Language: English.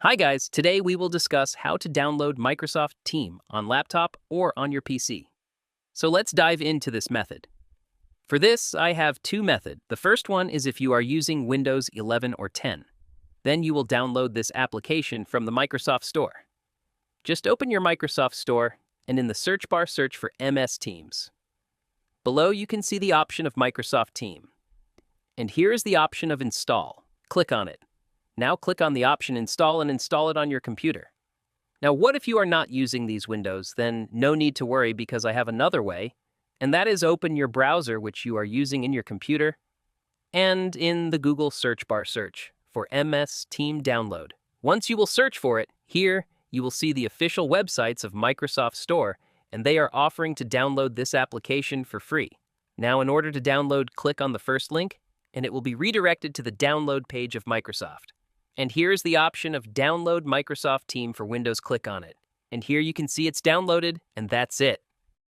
Hi guys, today we will discuss how to download Microsoft Team on laptop or on your PC. So let's dive into this method. For this, I have two methods. The first one is if you are using Windows 11 or 10. Then you will download this application from the Microsoft Store. Just open your Microsoft Store and in the search bar search for MS Teams. Below you can see the option of Microsoft Team. And here is the option of Install. Click on it. Now click on the option Install and install it on your computer. Now what if you are not using these windows? Then no need to worry because I have another way, and that is open your browser which you are using in your computer and in the Google search bar search for MS Team Download. Once you will search for it, here you will see the official websites of Microsoft Store and they are offering to download this application for free. Now in order to download, click on the first link and it will be redirected to the download page of Microsoft. And here's the option of Download Microsoft Team for Windows. Click on it. And here you can see it's downloaded, and that's it.